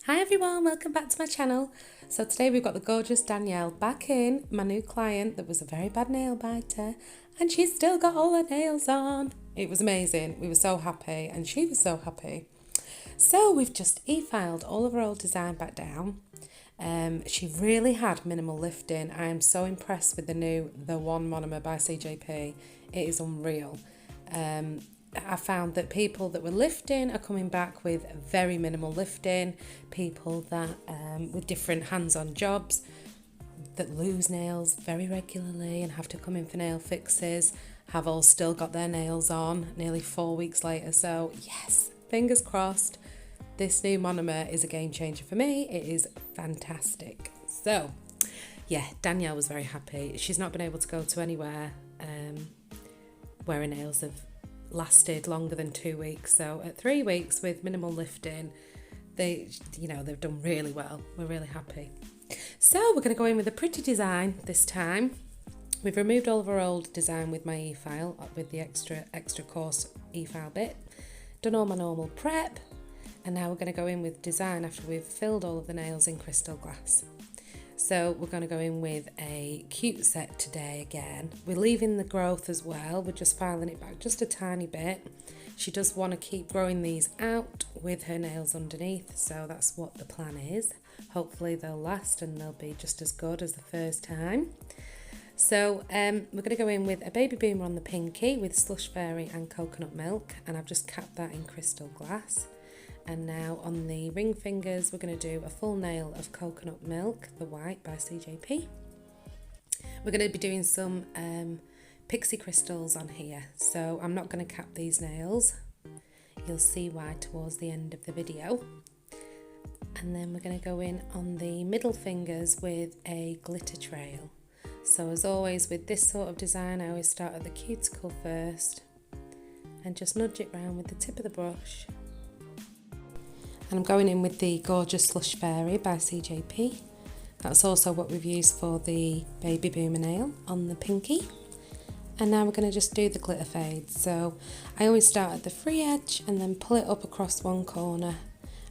Hi everyone, welcome back to my channel. So today we've got the gorgeous Danielle back in, my new client that was a very bad nail biter, and she's still got all her nails on. It was amazing, we were so happy and she was so happy. So we've just e-filed all of her old design back down. She really had minimal lifting. I am so impressed with the new The One monomer by CJP. It is unreal. I found that people that were lifting are coming back with very minimal lifting. People that with different hands-on jobs that lose nails very regularly and have to come in for nail fixes have all still got their nails on nearly 4 weeks later. So yes, fingers crossed. This new monomer is a game changer for me. It is fantastic. So yeah, Danielle was very happy. She's not been able to go to anywhere where her nails have lasted longer than 2 weeks. So at 3 weeks with minimal lifting, they've done really well. We're really happy. So we're going to go in with a pretty design this time. We've removed all of our old design with my e-file, with the extra coarse e-file bit. Done all my normal prep, and now we're going to go in with design after we've filled all of the nails in crystal glass. So we're going to go in with a cute set today again. We're leaving the growth as well. We're just filing it back just a tiny bit. She does want to keep growing these out with her nails underneath, so that's what the plan is. Hopefully they'll last and they'll be just as good as the first time. So we're going to go in with a baby boomer on the pinky with slush fairy and coconut milk, and I've just capped that in crystal glass. And now on the ring fingers, we're going to do a full nail of coconut milk, the white by CJP. We're going to be doing some Pixie Crystals on here, so I'm not going to cap these nails. You'll see why towards the end of the video. And then we're going to go in on the middle fingers with a glitter trail. So as always with this sort of design, I always start at the cuticle first and just nudge it round with the tip of the brush. And I'm going in with the gorgeous Slush Fairy by CJP. That's also what we've used for the baby boomer nail on the pinky. And now we're going to just do the glitter fades. So I always start at the free edge and then pull it up across one corner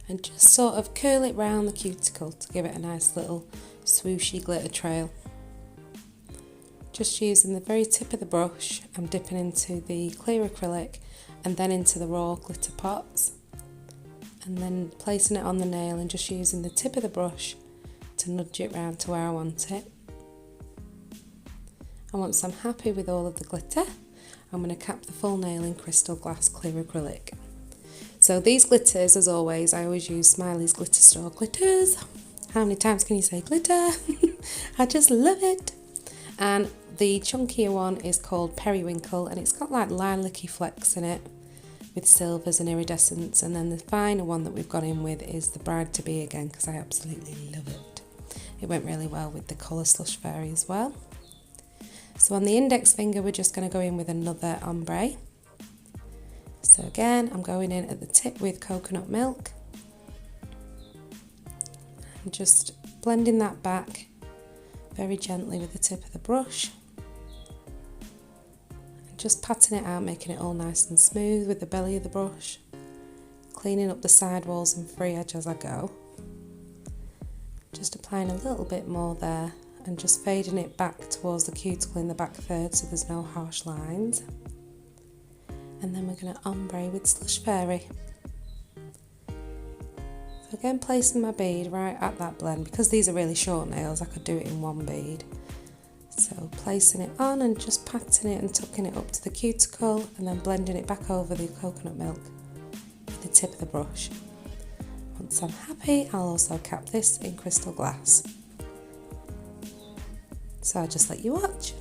and just sort of curl it round the cuticle to give it a nice little swooshy glitter trail. Just using the very tip of the brush, I'm dipping into the clear acrylic and then into the raw glitter pots. And then placing it on the nail and just using the tip of the brush to nudge it round to where I want it. And once I'm happy with all of the glitter, I'm going to cap the full nail in crystal glass clear acrylic. So these glitters, as always, I always use Smiley's Glitter Store glitters. How many times can you say glitter? I just love it. And the chunkier one is called Periwinkle, and it's got like lilac-y flecks in it, with silvers and iridescence. And then the finer one that we've gone in with is the Bride to Be again, because I absolutely love it. It went really well with the colour Slush Fairy as well. So on the index finger, we're just going to go in with another ombre. So again, I'm going in at the tip with coconut milk and just blending that back very gently with the tip of the brush. Just patting it out, making it all nice and smooth with the belly of the brush, cleaning up the side walls and free edge as I go. Just applying a little bit more there and just fading it back towards the cuticle in the back third so there's no harsh lines. And then we're going to ombre with Slush Fairy. So again, placing my bead right at that blend. Because these are really short nails, I could do it in one bead. So placing it on and just patting it and tucking it up to the cuticle and then blending it back over the coconut milk with the tip of the brush. Once I'm happy, I'll also cap this in crystal glass. So I'll just let you watch.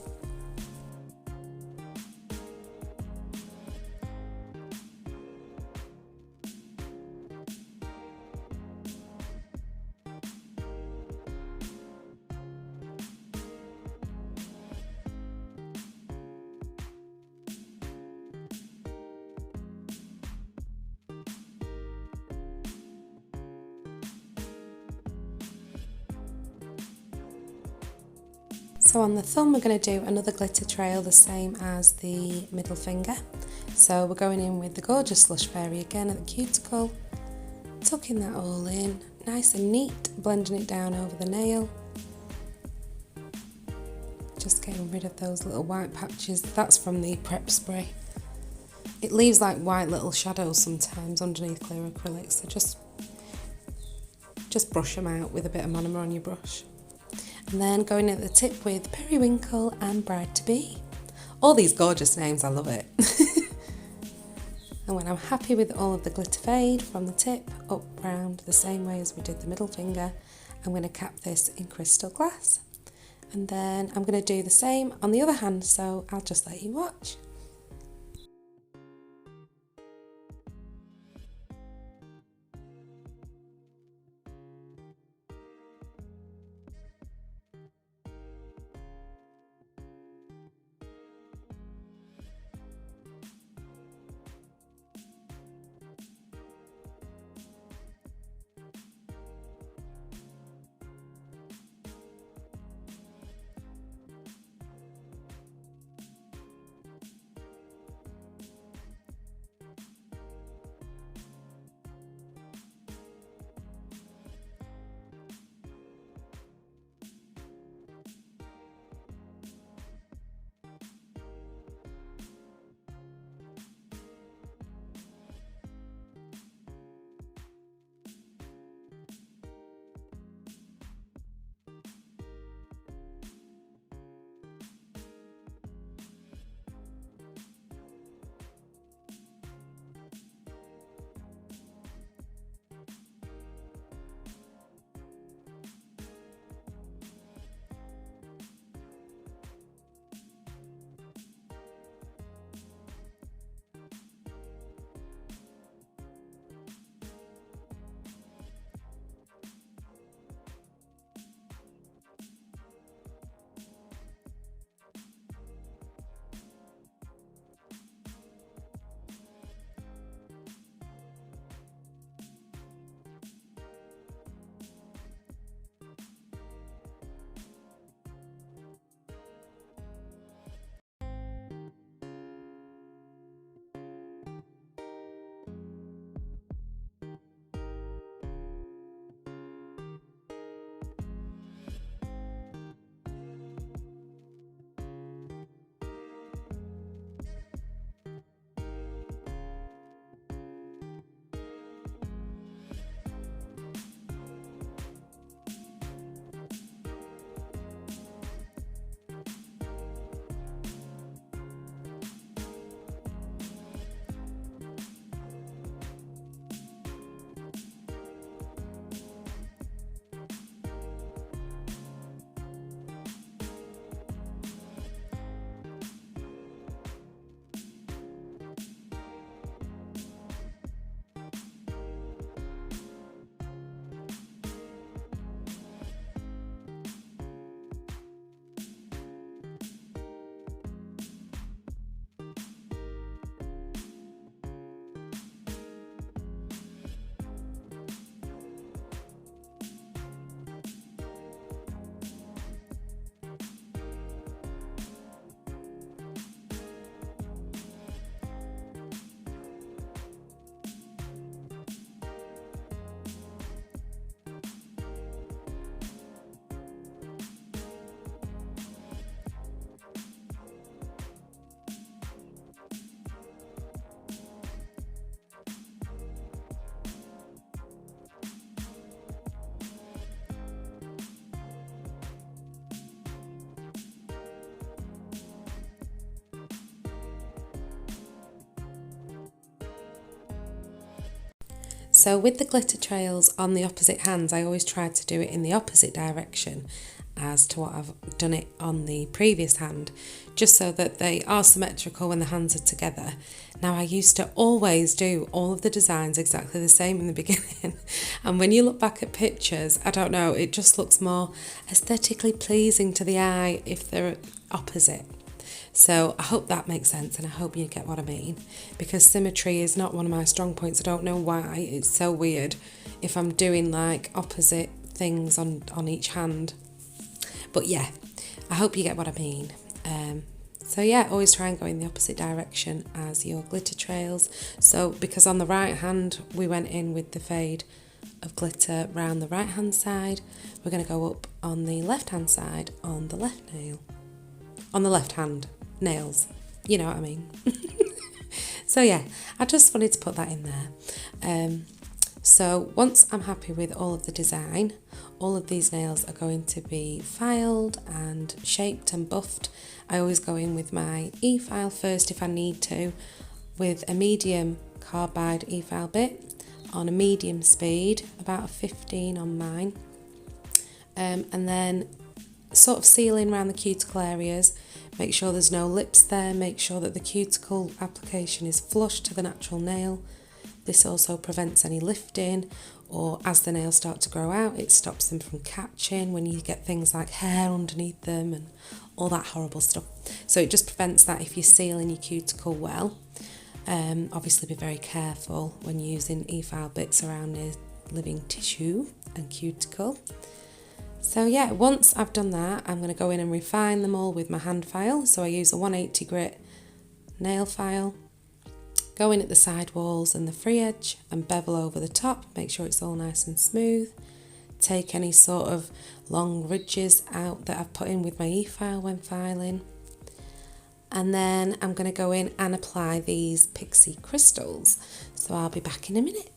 So on the thumb, we're going to do another glitter trail, the same as the middle finger. So we're going in with the gorgeous Slush Fairy again at the cuticle, tucking that all in, nice and neat, blending it down over the nail. Just getting rid of those little white patches. That's from the prep spray. It leaves like white little shadows sometimes underneath clear acrylic, so just brush them out with a bit of monomer on your brush. And then going at the tip with Periwinkle and Bride to Be. All these gorgeous names, I love it. And when I'm happy with all of the glitter fade from the tip up round the same way as we did the middle finger, I'm going to cap this in crystal glass. And then I'm going to do the same on the other hand, so I'll just let you watch. So with the glitter trails on the opposite hands, I always try to do it in the opposite direction as to what I've done it on the previous hand, just so that they are symmetrical when the hands are together. Now, I used to always do all of the designs exactly the same in the beginning, and when you look back at pictures, I don't know, it just looks more aesthetically pleasing to the eye if they're opposite. So I hope that makes sense, and I hope you get what I mean, because symmetry is not one of my strong points. I don't know why, it's so weird if I'm doing like opposite things on each hand. But yeah, I hope you get what I mean. So yeah, always try and go in the opposite direction as your glitter trails. So because on the right hand we went in with the fade of glitter round the right hand side, we're going to go up on the left hand side on the left nail. On the left hand nails, you know what I mean. So yeah, I just wanted to put that in there. So once I'm happy with all of the design, all of these nails are going to be filed and shaped and buffed. I always go in with my e-file first if I need to, with a medium carbide e-file bit on a medium speed, about a 15 on mine, and then sort of sealing around the cuticle areas. Make sure there's no lips there, make sure that the cuticle application is flush to the natural nail. This also prevents any lifting, or as the nails start to grow out, it stops them from catching when you get things like hair underneath them and all that horrible stuff. So it just prevents that if you're sealing your cuticle well. Obviously be very careful when using e-file bits around near living tissue and cuticle. So yeah, once I've done that, I'm going to go in and refine them all with my hand file. So I use a 180 grit nail file. Go in at the side walls and the free edge and bevel over the top, make sure it's all nice and smooth. Take any sort of long ridges out that I've put in with my e-file when filing. And then I'm going to go in and apply these Pixie Crystals. So I'll be back in a minute.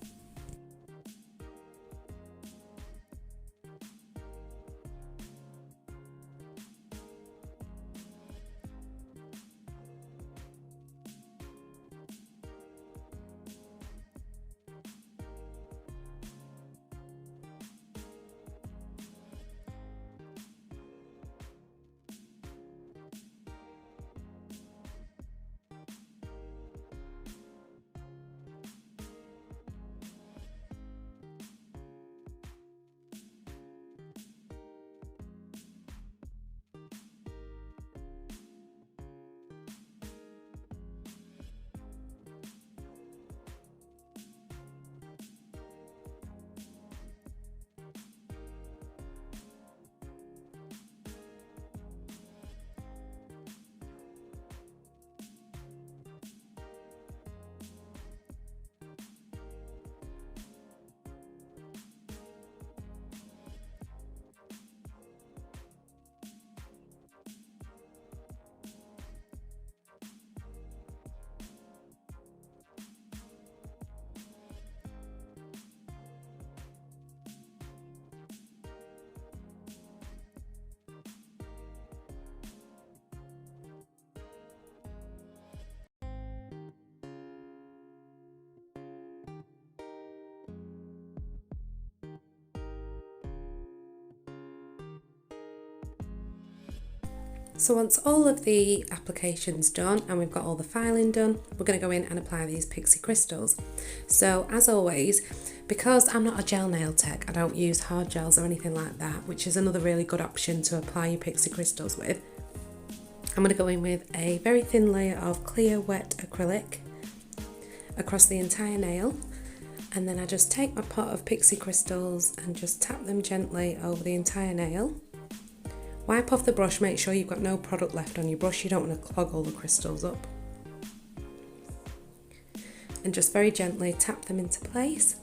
So once all of the application's done and we've got all the filing done, we're going to go in and apply these Pixie Crystals. So as always, because I'm not a gel nail tech, I don't use hard gels or anything like that, which is another really good option to apply your Pixie Crystals with. I'm going to go in with a very thin layer of clear wet acrylic across the entire nail, and then I just take my pot of Pixie Crystals and just tap them gently over the entire nail. Wipe off the brush, make sure you've got no product left on your brush, you don't want to clog all the crystals up. And just very gently tap them into place.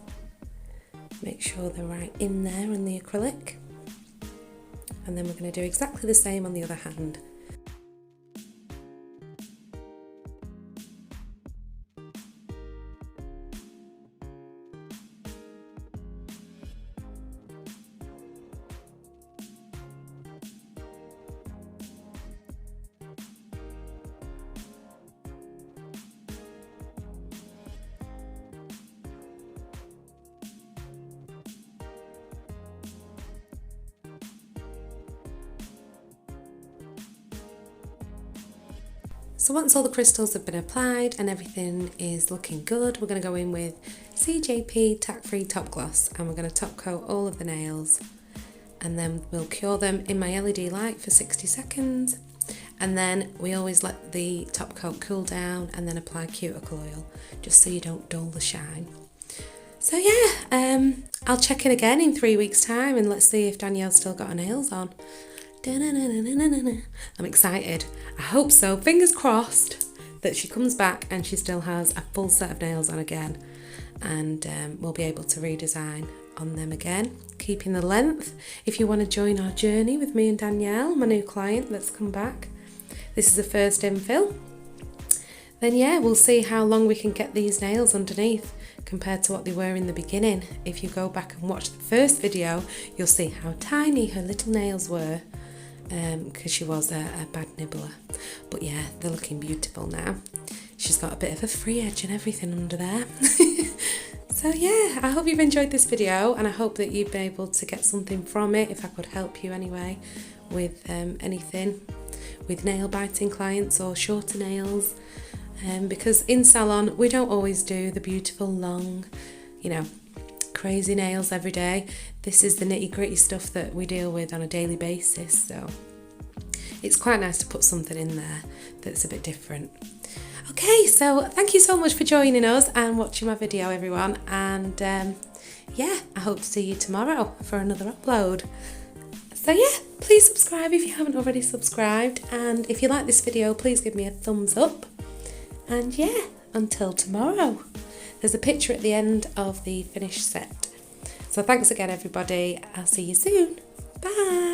Make sure they're right in there in the acrylic. And then we're going to do exactly the same on the other hand. So once all the crystals have been applied and everything is looking good, we're going to go in with CJP Tack Free Top Gloss and we're going to top coat all of the nails, and then we'll cure them in my LED light for 60 seconds, and then we always let the top coat cool down and then apply cuticle oil just so you don't dull the shine. So yeah, I'll check in again in 3 weeks time and let's see if Danielle's still got her nails on. I'm excited. I hope so. Fingers crossed that she comes back and she still has a full set of nails on again, and we'll be able to redesign on them again, keeping the length. If you want to join our journey with me and Danielle, my new client that's come back, this is the first infill, then yeah, we'll see how long we can get these nails underneath compared to what they were in the beginning. If you go back and watch the first video, you'll see how tiny her little nails were, because she was a bad nibbler. But yeah, they're looking beautiful now. She's got a bit of a free edge and everything under there. So yeah, I hope you've enjoyed this video, and I hope that you've been able to get something from it, if I could help you anyway with anything with nail biting clients or shorter nails, because in salon we don't always do the beautiful long, crazy nails every day. This is the nitty-gritty stuff that we deal with on a daily basis, so it's quite nice to put something in there that's a bit different. Okay, so thank you so much for joining us and watching my video, everyone, and yeah, I hope to see you tomorrow for another upload. So yeah, please subscribe if you haven't already subscribed, and if you like this video, please give me a thumbs up. And yeah, until tomorrow. There's a picture at the end of the finished set. So thanks again, everybody. I'll see you soon. Bye.